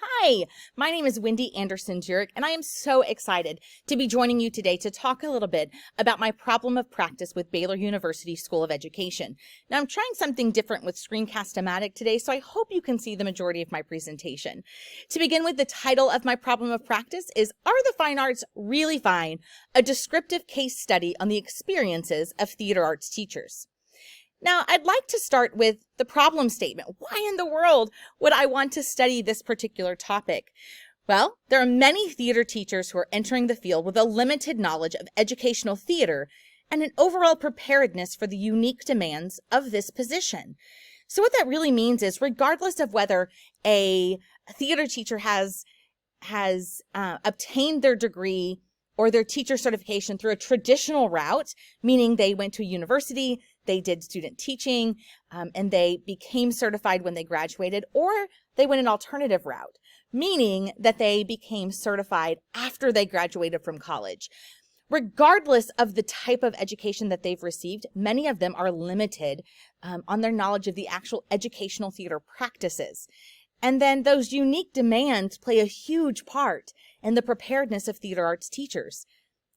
Hi, my name is Wendi Andersen Duric, and I am so excited to be joining you today to talk a little bit about my problem of practice with Baylor University School of Education. Now, I'm trying something different with Screencast-O-Matic today, so I hope you can see the majority of my presentation. To begin with, the title of my problem of practice is Are the Fine Arts Really Fine? A descriptive case study on the experiences of theater arts teachers. Now, I'd like to start with the problem statement. Why in the world would I want to study this particular topic? Well, there are many theater teachers who are entering the field with a limited knowledge of educational theater and an overall preparedness for the unique demands of this position. So what that really means is, regardless of whether a theater teacher has obtained their degree or their teacher certification through a traditional route, meaning they went to a university, they did student teaching, and they became certified when they graduated, or they went an alternative route, meaning that they became certified after they graduated from college. Regardless of the type of education that they've received, many of them are limited on their knowledge of the actual educational theater practices. And then those unique demands play a huge part in the preparedness of theater arts teachers.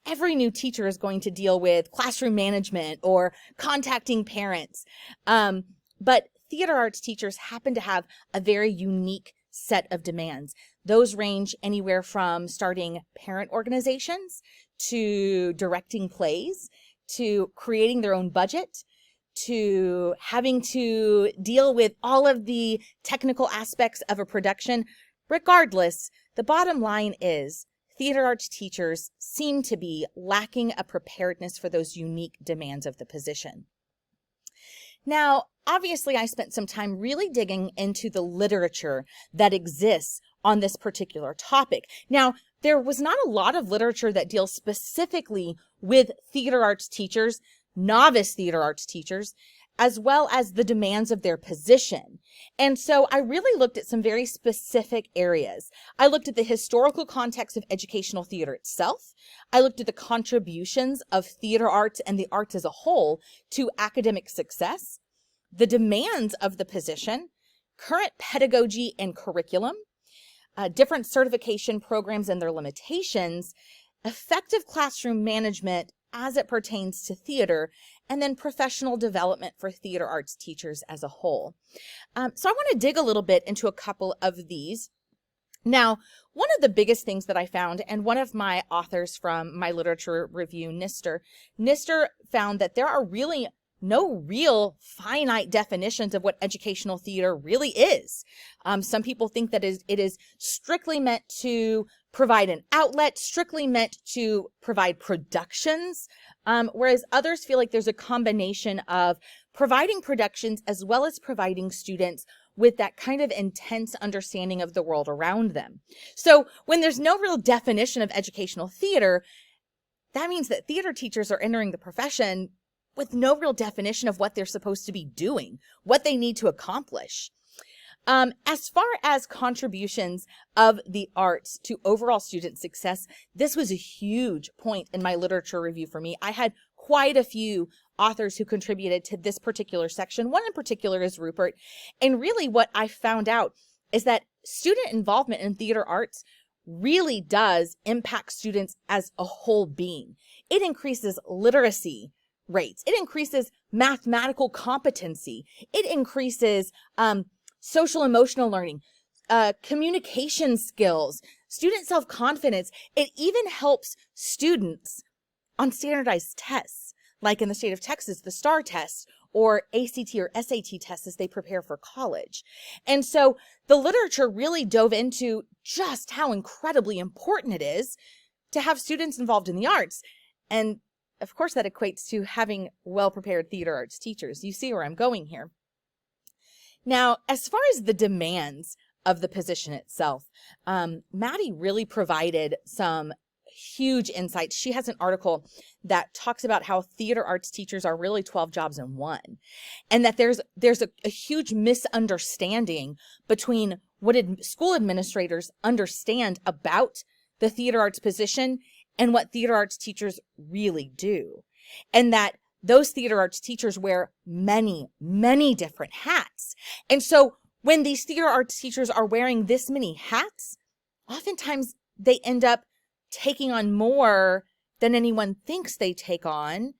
Every new teacher is going to deal with classroom management or contacting parents. But theater arts teachers happen to have a very unique set of demands. Those range anywhere from starting parent organizations to directing plays, to creating their own budget, to having to deal with all of the technical aspects of a production. Regardless, the bottom line is theater arts teachers seem to be lacking a preparedness for those unique demands of the position. Now, obviously, I spent some time really digging into the literature that exists on this particular topic. Now, there was not a lot of literature that deals specifically with theater arts teachers, novice theater arts teachers, as well as the demands of their position. And so I really looked at some very specific areas. I looked at the historical context of educational theater itself. I looked at the contributions of theater arts and the arts as a whole to academic success, the demands of the position, current pedagogy and curriculum, different certification programs and their limitations, effective classroom management as it pertains to theater, and then professional development for theater arts teachers as a whole. So I want to dig a little bit into a couple of these. Now, one of the biggest things that I found, and one of my authors from my literature review, Nister found that there are really no real finite definitions of what educational theater really is. Some people think that it is strictly meant to provide an outlet, strictly meant to provide productions, whereas others feel like there's a combination of providing productions as well as providing students with that kind of intense understanding of the world around them. So when there's no real definition of educational theater, that means that theater teachers are entering the profession with no real definition of what they're supposed to be doing, what they need to accomplish. As far as contributions of the arts to overall student success, this was a huge point in my literature review for me. I had quite a few authors who contributed to this particular section. One in particular is Rupert. And really what I found out is that student involvement in theater arts really does impact students as a whole being. It increases literacy rates. It increases mathematical competency. It increases social emotional learning, communication skills, student self-confidence. It even helps students on standardized tests, like in the state of Texas, the STAR test or ACT or SAT tests as they prepare for college. And so the literature really dove into just how incredibly important it is to have students involved in the arts. And of course, that equates to having well-prepared theater arts teachers. You see where I'm going here. Now, as far as the demands of the position itself, Maddie really provided some huge insights. She has an article that talks about how theater arts teachers are really 12 jobs in one, and that there's a huge misunderstanding between what school administrators understand about the theater arts position and what theater arts teachers really do. And that those theater arts teachers wear many, many different hats. And so when these theater arts teachers are wearing this many hats, oftentimes they end up taking on more than anyone thinks they take on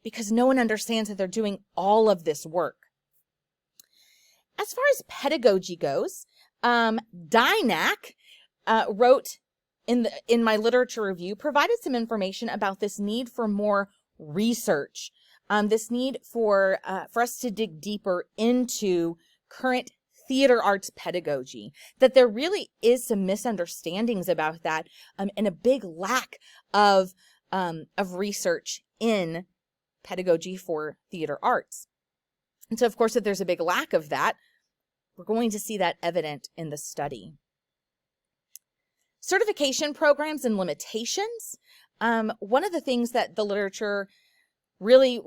because no one understands that they're doing all of this work. As far as pedagogy goes, Dynack wrote in my literature review, provided some information about this need for more research, this need for us to dig deeper into current theater arts pedagogy, that there really is some misunderstandings about that, and a big lack of research in pedagogy for theater arts. And so, of course, if there's a big lack of that, we're going to see that evident in the study. Certification programs and limitations. One of the things that the literature really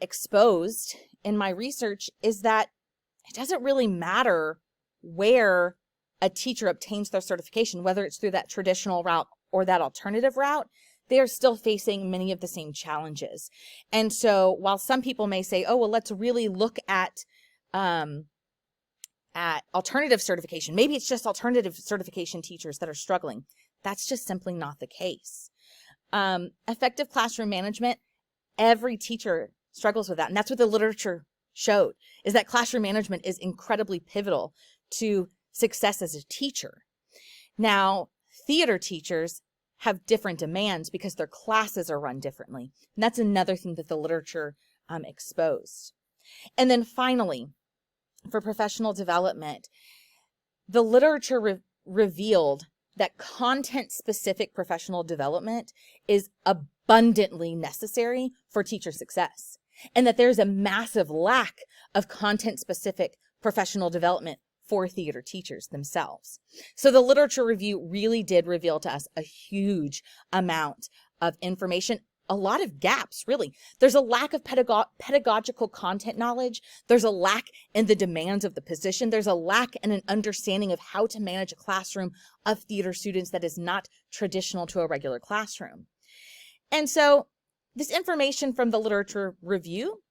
exposed in my research is that it doesn't really matter where a teacher obtains their certification, whether it's through that traditional route or that alternative route. They are still facing many of the same challenges. And so while some people may say, oh, well, let's really look at alternative certification. Maybe it's just alternative certification teachers that are struggling. That's just simply not the case. Effective classroom management, every teacher struggles with that. And that's what the literature showed, is that classroom management is incredibly pivotal to success as a teacher. Now, theater teachers have different demands because their classes are run differently. And that's another thing that the literature exposed. And then finally, for professional development, the literature revealed that content-specific professional development is abundantly necessary for teacher success, and that there's a massive lack of content-specific professional development for theater teachers themselves. So the literature review really did reveal to us a huge amount of information, a lot of gaps, really. There's a lack of pedagogical content knowledge. There's a lack in the demands of the position. There's a lack in an understanding of how to manage a classroom of theater students that is not traditional to a regular classroom. And so this information from the literature review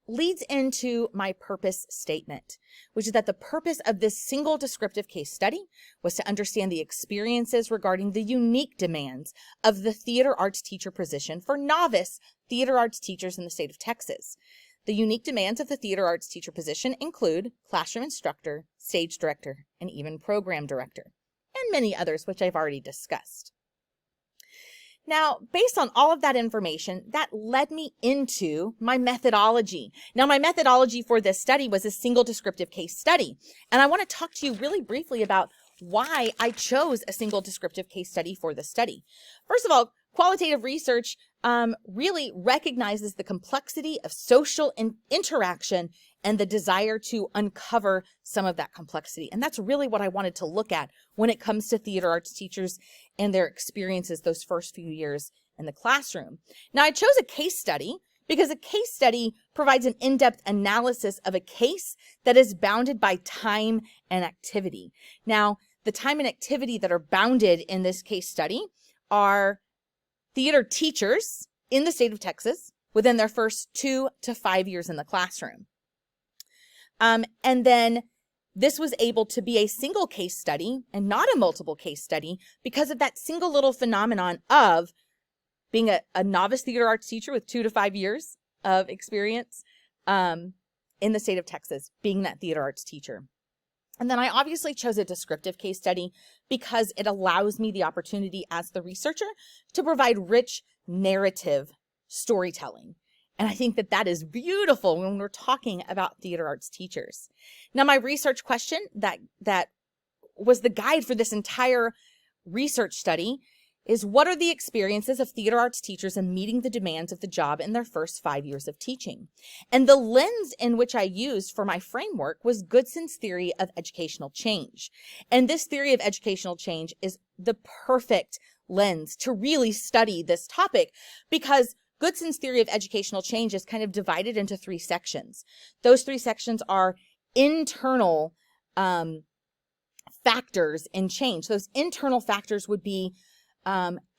leads into my purpose statement, which is that the purpose of this single descriptive case study was to understand the experiences regarding the unique demands of the theater arts teacher position for novice theater arts teachers in the state of Texas. The unique demands of the theater arts teacher position include classroom instructor, stage director, and even program director, and many others, which I've already discussed. Now, based on all of that information, that led me into my methodology. Now, my methodology for this study was a single descriptive case study. And I want to talk to you really briefly about why I chose a single descriptive case study for the study. First of all, qualitative research really recognizes the complexity of social interaction and the desire to uncover some of that complexity. And that's really what I wanted to look at when it comes to theater arts teachers and their experiences those first few years in the classroom. Now, I chose a case study because a case study provides an in-depth analysis of a case that is bounded by time and activity. Now, the time and activity that are bounded in this case study are theater teachers in the state of Texas within their first 2 to 5 years in the classroom. And then this was able to be a single case study and not a multiple case study because of that single little phenomenon of being a novice theater arts teacher with 2 to 5 years of experience in the state of Texas, being that theater arts teacher. And then I obviously chose a descriptive case study because it allows me the opportunity as the researcher to provide rich narrative storytelling. And I think that that is beautiful when we're talking about theater arts teachers. Now, my research question that was the guide for this entire research study is, what are the experiences of theater arts teachers in meeting the demands of the job in their first 5 years of teaching? And the lens in which I used for my framework was Goodson's theory of educational change. And this theory of educational change is the perfect lens to really study this topic, because Goodson's theory of educational change is kind of divided into 3 sections. Those 3 sections are internal factors in change. Those internal factors would be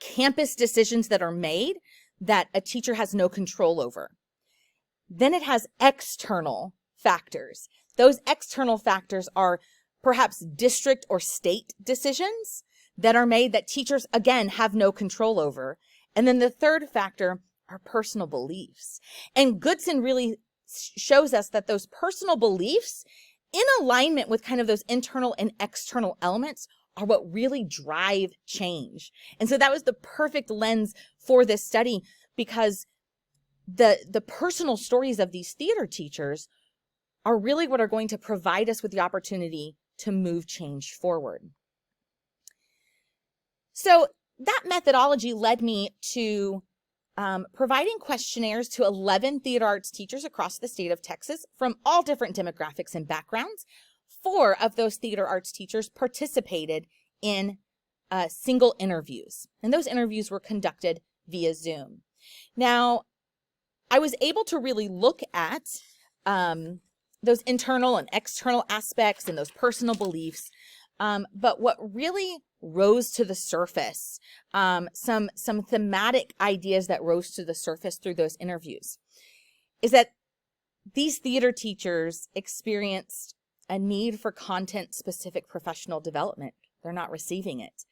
campus decisions that are made that a teacher has no control over. Then it has external factors. Those external factors are perhaps district or state decisions that are made that teachers, again, have no control over. And then the third factor are personal beliefs. And Goodson really shows us that those personal beliefs, in alignment with kind of those internal and external elements, are what really drive change. And so that was the perfect lens for this study, because the personal stories of these theater teachers are really what are going to provide us with the opportunity to move change forward. So that methodology led me to providing questionnaires to 11 theater arts teachers across the state of Texas from all different demographics and backgrounds. 4 of those theater arts teachers participated in single interviews, and those interviews were conducted via Zoom. Now, I was able to really look at those internal and external aspects and those personal beliefs, but what really rose to the surface, some thematic ideas that rose to the surface through those interviews, is that these theater teachers experienced a need for content-specific professional development. They're not receiving it.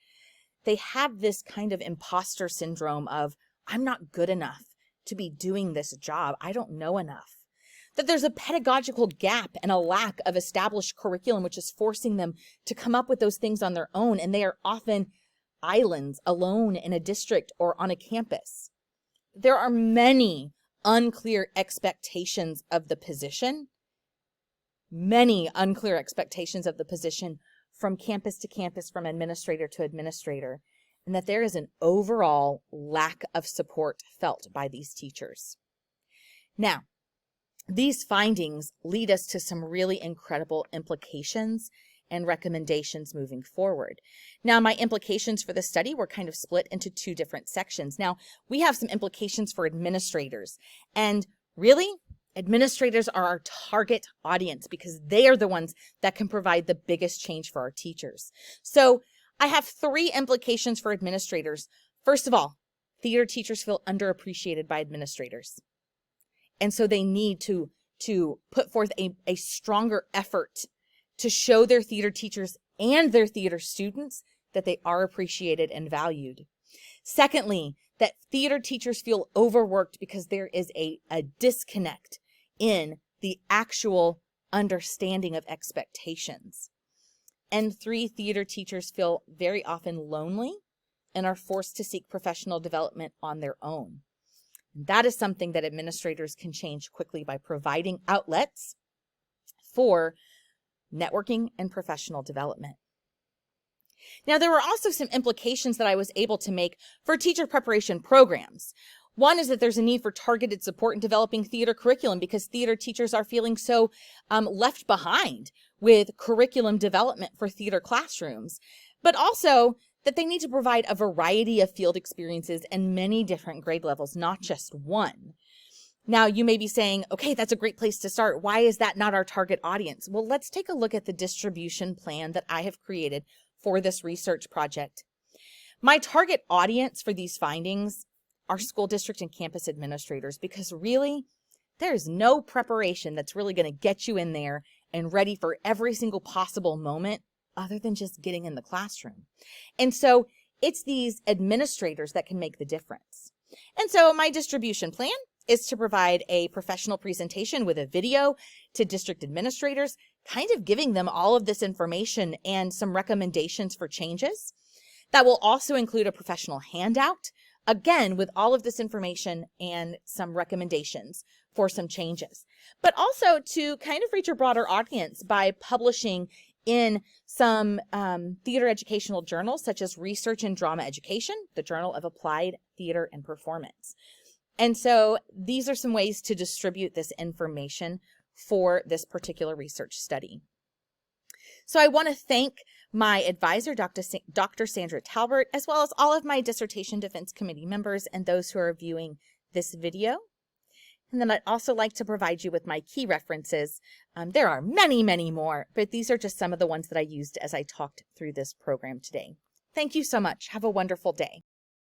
They have this kind of imposter syndrome of, I'm not good enough to be doing this job. I don't know enough. That there's a pedagogical gap and a lack of established curriculum, which is forcing them to come up with those things on their own. And they are often islands alone in a district or on a campus. There are many unclear expectations of the position, from campus to campus, from administrator to administrator, and that there is an overall lack of support felt by these teachers. Now, these findings lead us to some really incredible implications and recommendations moving forward. Now, my implications for the study were kind of split into 2 different sections. Now, we have some implications for administrators, and really, administrators are our target audience because they are the ones that can provide the biggest change for our teachers. So I have 3 implications for administrators. First of all, theater teachers feel underappreciated by administrators. And so they need to put forth a stronger effort to show their theater teachers and their theater students that they are appreciated and valued. Secondly, that theater teachers feel overworked because there is a disconnect in the actual understanding of expectations. And 3, theater teachers feel very often lonely and are forced to seek professional development on their own. That is something that administrators can change quickly by providing outlets for networking and professional development. Now, there were also some implications that I was able to make for teacher preparation programs. One is that there's a need for targeted support in developing theater curriculum because theater teachers are feeling so left behind with curriculum development for theater classrooms, but also that they need to provide a variety of field experiences and many different grade levels, not just one. Now, you may be saying, okay, that's a great place to start. Why is that not our target audience? Well, let's take a look at the distribution plan that I have created for this research project. My target audience for these findings are school district and campus administrators, because really, there's no preparation that's really going to get you in there and ready for every single possible moment other than just getting in the classroom. And so it's these administrators that can make the difference. And so my distribution plan is to provide a professional presentation with a video to district administrators, kind of giving them all of this information and some recommendations for changes. That will also include a professional handout, again, with all of this information and some recommendations for some changes. But also to kind of reach a broader audience by publishing in some theater educational journals, such as Research and Drama Education, the Journal of Applied Theater and Performance. And so these are some ways to distribute this information for this particular research study. So I want to thank my advisor, Dr. Sandra Talbert, as well as all of my Dissertation Defense Committee members and those who are viewing this video. And then I'd also like to provide you with my key references. There are many, many more, but these are just some of the ones that I used as I talked through this program today. Thank you so much. Have a wonderful day.